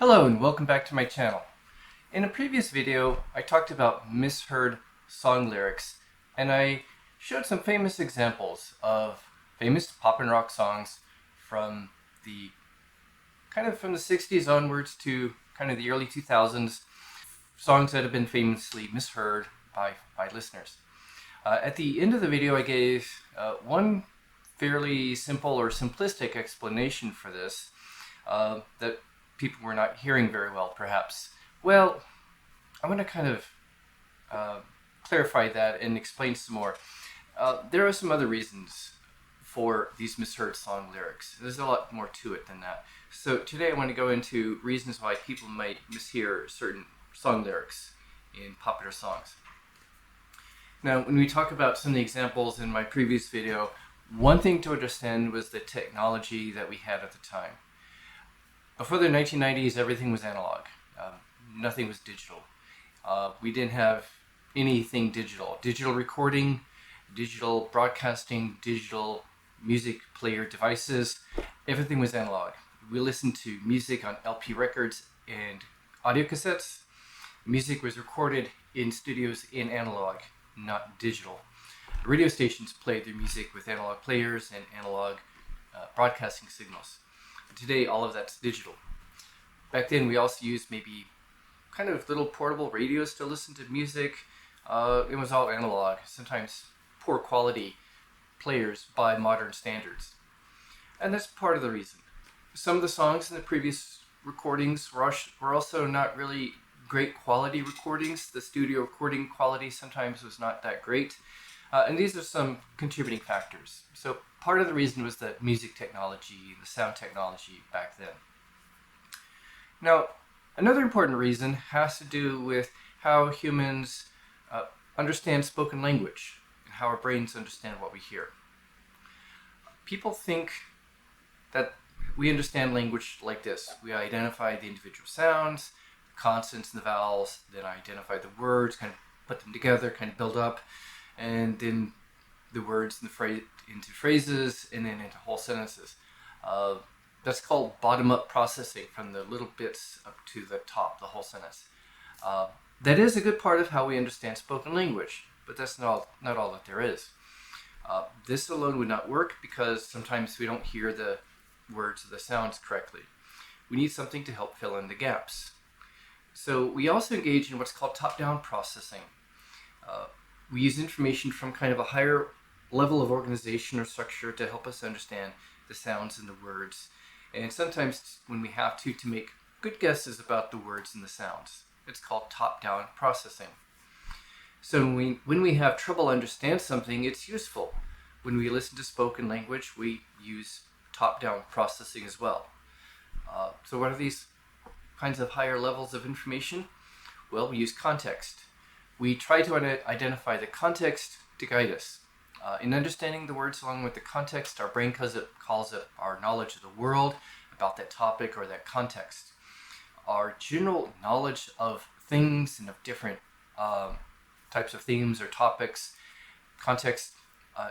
Hello and welcome back to my channel. In a previous video, I talked about misheard song lyrics, and I showed some famous examples of famous pop and rock songs from the from the 60s onwards to kind of the early 2000s, songs that have been famously misheard by listeners. At the end of the video, I gave one fairly simple or simplistic explanation for this that people were not hearing very well, perhaps. Well, I'm going to kind of clarify that and explain some more. There are some other reasons for these misheard song lyrics. There's a lot more to it than that. So today I want to go into reasons why people might mishear certain song lyrics in popular songs. Now, when we talk about some of the examples in my previous video, one thing to understand was the technology that we had at the time. Before the 1990s, everything was analog. Nothing was digital. We didn't have anything digital. Digital recording, digital broadcasting, digital music player devices, everything was analog. We listened to music on LP records and audio cassettes. Music was recorded in studios in analog, not digital. Radio stations played their music with analog players and analog broadcasting signals. Today, all of that's digital. Back then, we also used maybe kind of little portable radios to listen to music. It was all analog, sometimes poor quality players by modern standards. And that's part of the reason. Some of the songs in the previous recordings were also not really great quality recordings. The studio recording quality sometimes was not that great. And these are some contributing factors. So part of the reason was the music technology, the sound technology back then. Now, another important reason has to do with how humans understand spoken language and how our brains understand what we hear. People think that we understand language like this. We identify the individual sounds, the consonants and the vowels, then identify the words, kind of put them together, kind of build up, and then the words in into phrases and then into whole sentences. That's called bottom-up processing, from the little bits up to the top, the whole sentence. That is a good part of how we understand spoken language, but that's not all that there is. This alone would not work because sometimes we don't hear the words or the sounds correctly. We need something to help fill in the gaps. So we also engage in what's called top-down processing. We use information from kind of a higher level of organization or structure to help us understand the sounds and the words. And sometimes when we have to make good guesses about the words and the sounds, it's called top-down processing. So when we have trouble understand something, it's useful. When we listen to spoken language, we use top-down processing as well. So what are these kinds of higher levels of information? Well, we use context. We try to identify the context to guide us. In understanding the words along with the context, our brain calls it our knowledge of the world, about that topic or that context. Our general knowledge of things and of different types of themes or topics, context,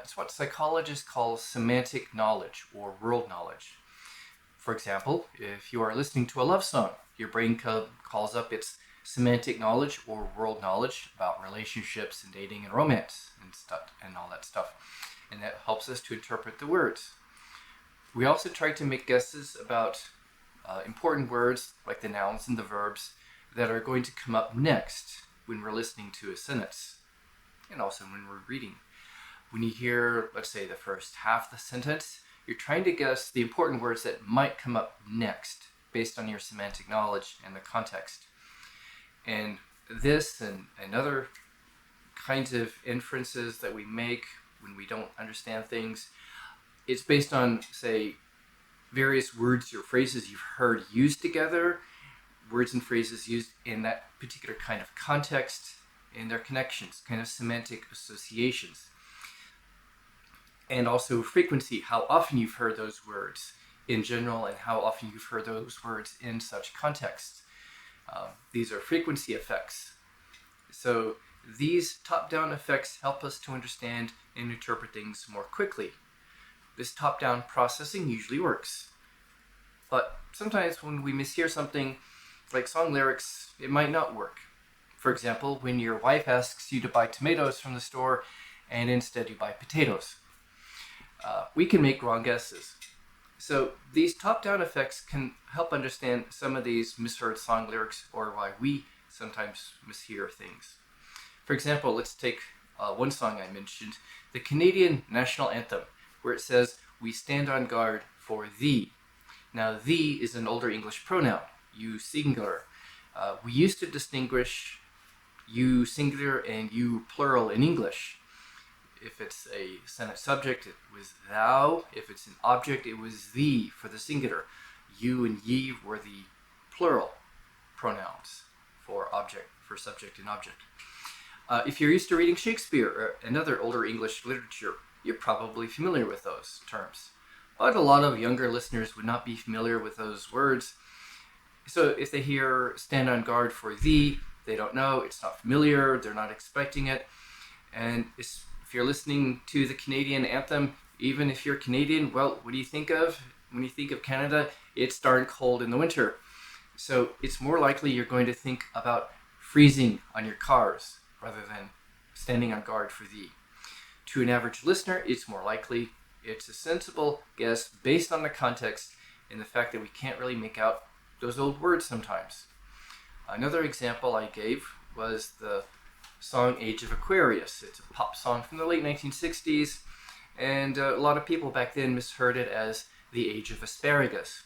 it's what psychologists call semantic knowledge or world knowledge. For example, if you are listening to a love song, your brain calls up its semantic knowledge or world knowledge about relationships and dating and romance and stuff and all that stuff. And that helps us to interpret the words. We also try to make guesses about important words like the nouns and the verbs that are going to come up next when we're listening to a sentence and also when we're reading. When you hear, let's say, the first half of the sentence, you're trying to guess the important words that might come up next based on your semantic knowledge and the context. And this and other kinds of inferences that we make when we don't understand things, it's based on, say, various words or phrases you've heard used together, words and phrases used in that particular kind of context, and their connections, kind of semantic associations. And also frequency, how often you've heard those words in general and how often you've heard those words in such contexts. These are frequency effects. So these top-down effects help us to understand and interpret things more quickly. This top-down processing usually works. But sometimes when we mishear something, like song lyrics, it might not work. For example, when your wife asks you to buy tomatoes from the store and instead you buy potatoes. We can make wrong guesses. So these top-down effects can help understand some of these misheard song lyrics, or why we sometimes mishear things. For example, let's take one song I mentioned, the Canadian national anthem, where it says, "We stand on guard for thee." Now, thee is an older English pronoun, you singular. We used to distinguish you singular and you plural in English. If it's a sentence subject, it was thou. If it's an object, it was thee for the singular. You and ye were the plural pronouns for object, for subject and object. If you're used to reading Shakespeare or another older English literature, you're probably familiar with those terms. But a lot of younger listeners would not be familiar with those words. So if they hear stand on guard for thee, they don't know, it's not familiar, they're not expecting it. And if you're listening to the Canadian anthem, even if you're Canadian, well, what do you think of? When you think of Canada, it's darn cold in the winter. So it's more likely you're going to think about freezing on your cars rather than standing on guard for thee. To an average listener, it's more likely. It's a sensible guess based on the context and the fact that we can't really make out those old words sometimes. Another example I gave was the song Age of Aquarius. It's a pop song from the late 1960s, and a lot of people back then misheard it as the Age of Asparagus.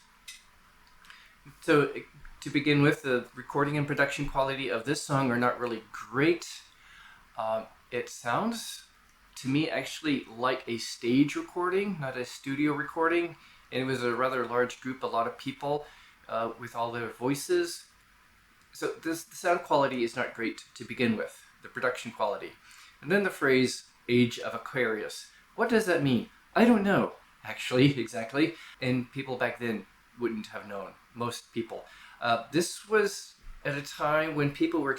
So to begin with, the recording and production quality of this song are not really great. It sounds to me actually like a stage recording, not a studio recording, and it was a rather large group, a lot of people with all their voices. So the sound quality is not great to begin with, the production quality. And then the phrase, Age of Aquarius. What does that mean? I don't know, actually, exactly. And people back then wouldn't have known, most people. This was at a time when people were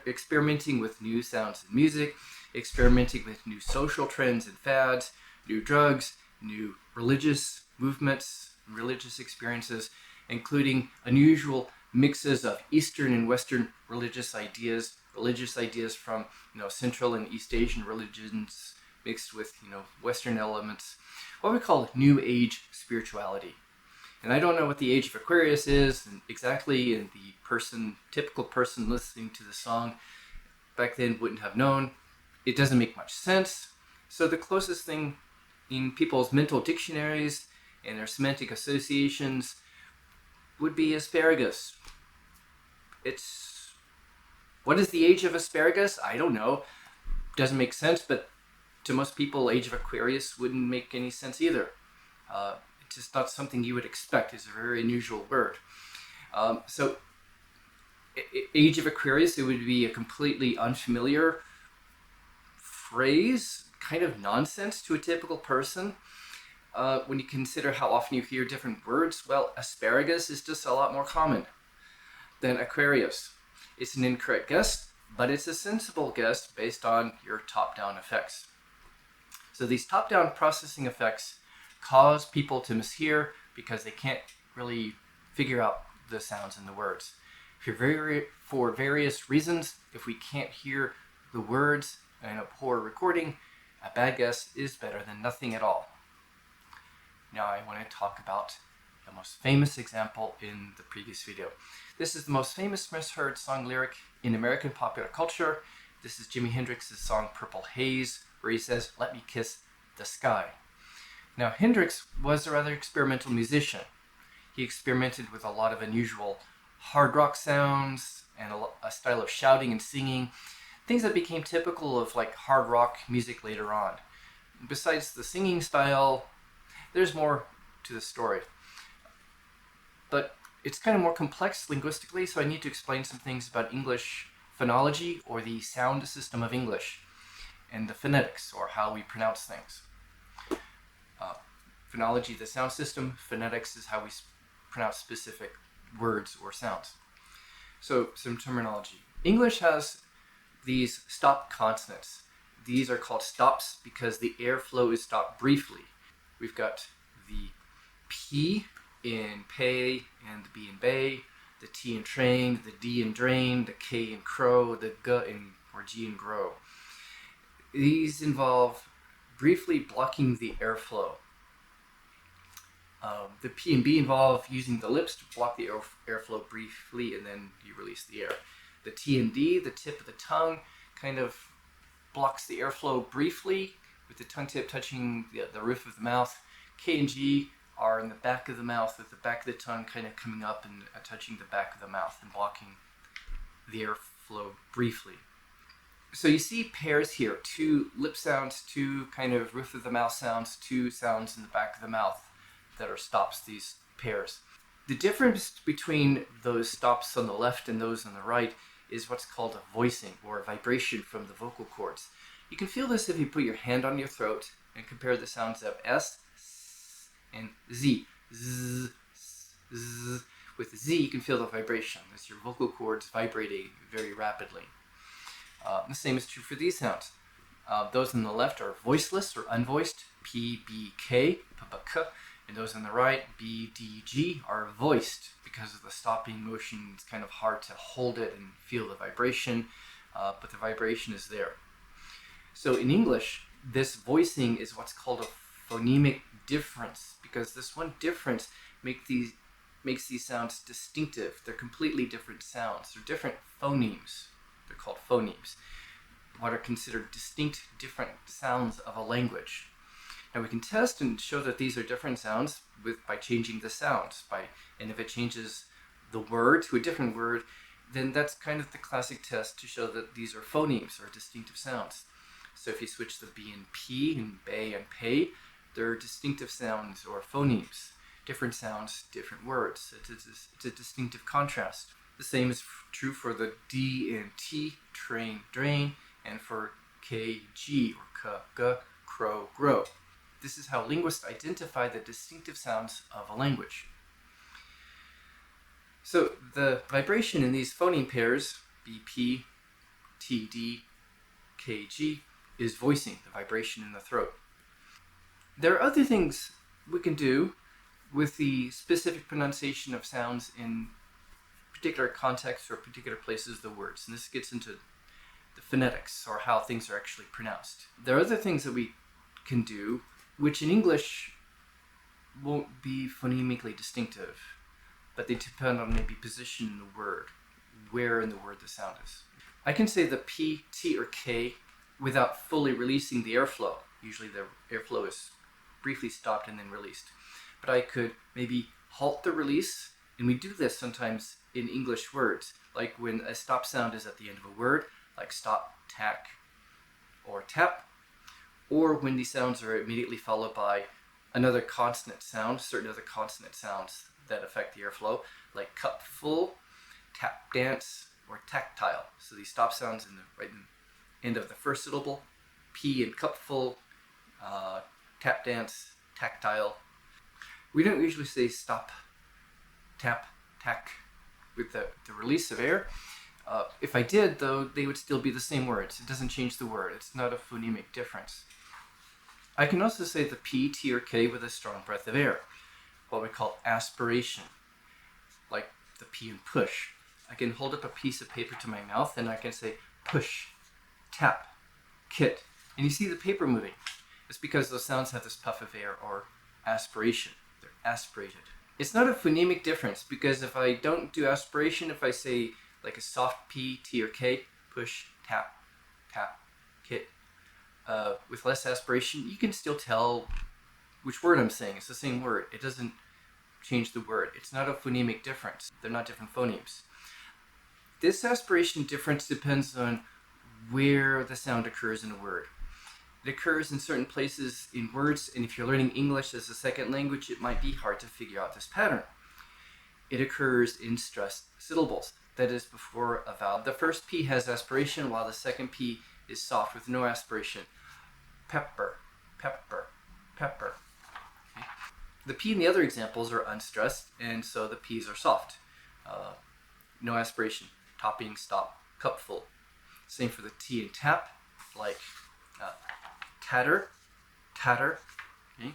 experimenting with new sounds and music, experimenting with new social trends and fads, new drugs, new religious movements, religious experiences, including unusual mixes of Eastern and Western religious ideas from Central and East Asian religions mixed with Western elements, what we call New Age spirituality. And I don't know what the Age of Aquarius is exactly, and the typical person listening to the song back then wouldn't have known. It doesn't make much sense. So the closest thing in people's mental dictionaries and their semantic associations would be asparagus. What is the Age of Asparagus? I don't know. Doesn't make sense, but to most people, Age of Aquarius wouldn't make any sense either. It's just not something you would expect. It's a very unusual word. So Age of Aquarius, it would be a completely unfamiliar phrase, kind of nonsense to a typical person. When you consider how often you hear different words, well, asparagus is just a lot more common than Aquarius. It's an incorrect guess, but it's a sensible guess based on your top-down effects. So these top-down processing effects cause people to mishear because they can't really figure out the sounds in the words. For various reasons, if we can't hear the words in a poor recording, a bad guess is better than nothing at all. Now I want to talk about the most famous example in the previous video. This is the most famous misheard song lyric in American popular culture. This is Jimi Hendrix's song Purple Haze, where he says, "Let me kiss the sky." Now Hendrix was a rather experimental musician. He experimented with a lot of unusual hard rock sounds and a style of shouting and singing, things that became typical of hard rock music later on. Besides the singing style, there's more to the story. But it's kind of more complex linguistically, so I need to explain some things about English phonology, or the sound system of English, and the phonetics, or how we pronounce things. Phonology, the sound system. Phonetics is how we pronounce specific words or sounds. So some terminology. English has these stop consonants. These are called stops because the airflow is stopped briefly. We've got the P in pay and the B in bay, the T in train, the D in drain, the K in crow, the G in or G in grow. These involve briefly blocking the airflow. The P and B involve using the lips to block the airflow briefly, and then you release the air. The T and D, the tip of the tongue, kind of blocks the airflow briefly with the tongue tip touching the roof of the mouth. K and G are in the back of the mouth with the back of the tongue kind of coming up and touching the back of the mouth and blocking the airflow briefly. So you see pairs here, 2 lip sounds, 2 kind of roof of the mouth sounds, 2 sounds in the back of the mouth that are stops, these pairs. The difference between those stops on the left and those on the right is what's called a voicing or a vibration from the vocal cords. You can feel this if you put your hand on your throat and compare the sounds of S, and Z. Z, Z. With Z, you can feel the vibration. That's your vocal cords vibrating very rapidly. The same is true for these sounds. Those on the left are voiceless or unvoiced, P, B, K, P, B, K, and those on the right, B, D, G, are voiced because of the stopping motion. It's kind of hard to hold it and feel the vibration, but the vibration is there. So in English, this voicing is what's called a phonemic difference, because this one difference makes these sounds distinctive. They're completely different sounds. They're different phonemes. They're called phonemes. What are considered distinct, different sounds of a language. Now we can test and show that these are different sounds by changing the sounds. And if it changes the word to a different word, then that's kind of the classic test to show that these are phonemes or distinctive sounds. So if you switch the B and P and bay and pay, they're distinctive sounds or phonemes. Different sounds, different words. It's a distinctive contrast. The same is true for the D and T, train, drain, and for K, G, or K, G, crow, grow. This is how linguists identify the distinctive sounds of a language. So the vibration in these phoneme pairs, BP, TD, KG, is voicing, the vibration in the throat. There are other things we can do with the specific pronunciation of sounds in particular contexts or particular places of the words. And this gets into the phonetics, or how things are actually pronounced. There are other things that we can do which in English won't be phonemically distinctive, but they depend on maybe position in the word, where in the word the sound is. I can say the P, T, or K without fully releasing the airflow. Usually the airflow is briefly stopped and then released. But I could maybe halt the release, and we do this sometimes in English words, like when a stop sound is at the end of a word, like stop, tack, or tap, or when these sounds are immediately followed by another consonant sound, certain other consonant sounds that affect the airflow, like cup full, tap dance, or tactile. So these stop sounds right in the end of the first syllable, P in cup full, tap dance, tactile. We don't usually say stop, tap, tack with the release of air. If I did, though, they would still be the same words. It doesn't change the word. It's not a phonemic difference. I can also say the P, T, or K with a strong breath of air, what we call aspiration, like the P in push. I can hold up a piece of paper to my mouth and I can say push, tap, kit, and you see the paper moving. It's because those sounds have this puff of air or aspiration. They're aspirated. It's not a phonemic difference, because if I don't do aspiration, if I say like a soft P, T, or K, push, tap, tap, kit, with less aspiration, you can still tell which word I'm saying. It's the same word. It doesn't change the word. It's not a phonemic difference. They're not different phonemes. This aspiration difference depends on where the sound occurs in a word. It occurs in certain places in words, and if you're learning English as a second language, it might be hard to figure out this pattern. It occurs in stressed syllables, that is, before a vowel. The first P has aspiration, while the second P is soft with no aspiration. Pepper, pepper, pepper. Okay. The P in the other examples are unstressed, and so the P's are soft. No aspiration. Topping, stop, cupful. Same for the T in tap, like tatter, tatter. Okay.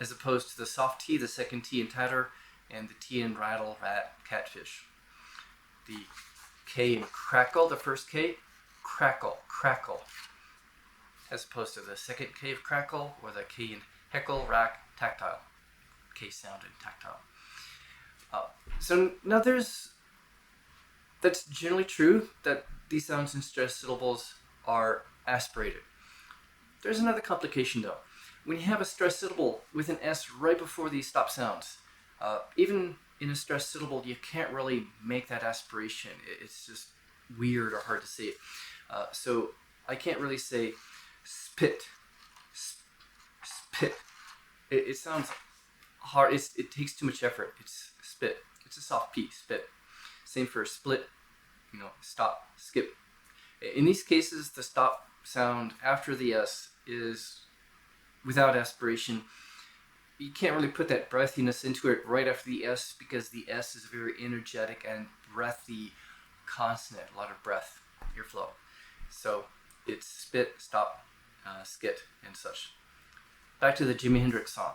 As opposed to the soft T, the second T in tatter and the T in rattle, rat, catfish. The K in crackle, the first K, crackle, crackle, as opposed to the second K of crackle, or the K in heckle, rack, tactile. K sound in tactile. So now that's generally true that these sounds in stressed syllables are aspirated. There's another complication though. When you have a stressed syllable with an S right before these stop sounds, even in a stressed syllable, you can't really make that aspiration. It's just weird or hard to say it. So I can't really say spit, spit. It sounds hard. It takes too much effort. It's spit. It's a soft P, spit. Same for split, stop, skip. In these cases, the stop sound after the S is without aspiration. You can't really put that breathiness into it right after the S because the S is a very energetic and breathy consonant, a lot of breath, airflow. So it's spit, stop, skit, and such. Back to the Jimi Hendrix song.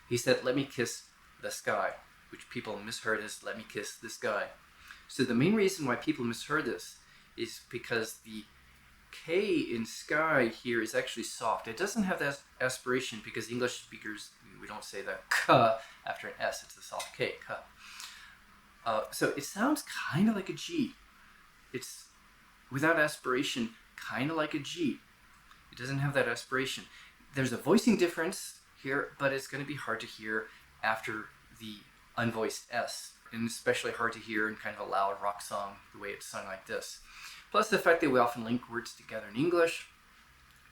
He said, "Let me kiss the sky," which people misheard as "let me kiss this guy." So the main reason why people misheard this is because the K in sky here is actually soft. It doesn't have that aspiration because English speakers, we don't say the K after an S. It's a soft K, K. So it sounds kind of like a G. It's without aspiration, kind of like a G. It doesn't have that aspiration. There's a voicing difference here, but it's going to be hard to hear after the unvoiced S, and especially hard to hear in kind of a loud rock song the way it's sung like this. Plus the fact that we often link words together in English.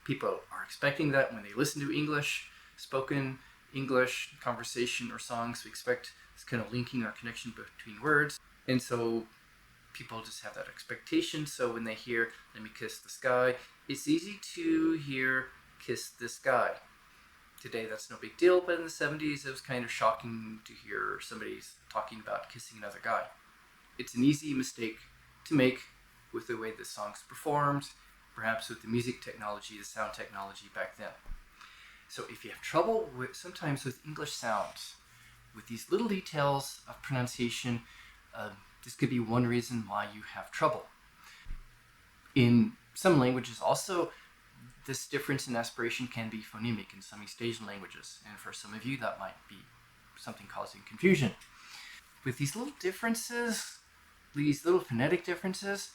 People are expecting that when they listen to English, spoken English, conversation, or songs. We expect this kind of linking or connection between words. And so people just have that expectation. So when they hear "let me kiss the sky," it's easy to hear "kiss this guy." Today that's no big deal, but in the 70s it was kind of shocking to hear somebody talking about kissing another guy. It's an easy mistake to make with the way the song's performed, perhaps with the music technology, the sound technology back then. So if you have trouble sometimes with English sounds, with these little details of pronunciation, this could be one reason why you have trouble. In some languages also, this difference in aspiration can be phonemic in some East Asian languages, and for some of you that might be something causing confusion. With these little differences, these little phonetic differences,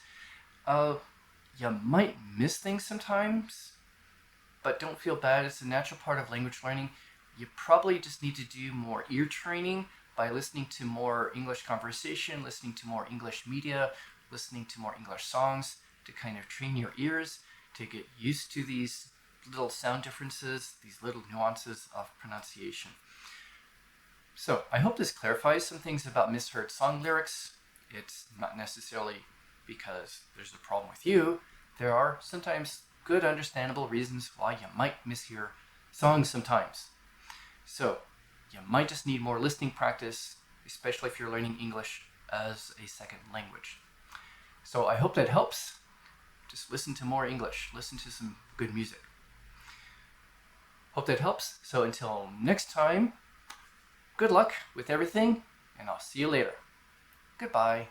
you might miss things sometimes, but don't feel bad. It's a natural part of language learning. You probably just need to do more ear training by listening to more English conversation, listening to more English media, listening to more English songs to kind of train your ears to get used to these little sound differences, these little nuances of pronunciation. So I hope this clarifies some things about misheard song lyrics. It's not necessarily because there's a problem with you. There are sometimes good, understandable reasons why you might mishear songs sometimes. So you might just need more listening practice, especially if you're learning English as a second language. So I hope that helps. Just listen to more English. Listen to some good music. Hope that helps. So until next time, good luck with everything, and I'll see you later. Goodbye.